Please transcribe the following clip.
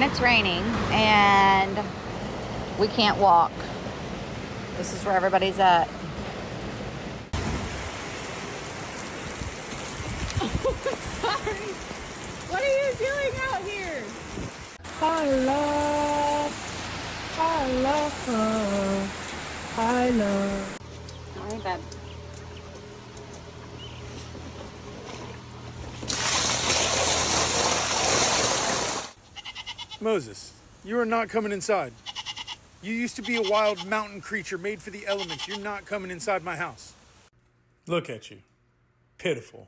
when it's raining and we can't walk. This is where everybody's at. Sorry. What are you doing out here? I love. All right, babe. Moses, you are not coming inside. You used to be a wild mountain creature made for the elements. You're not coming inside my house. Look at you. Pitiful.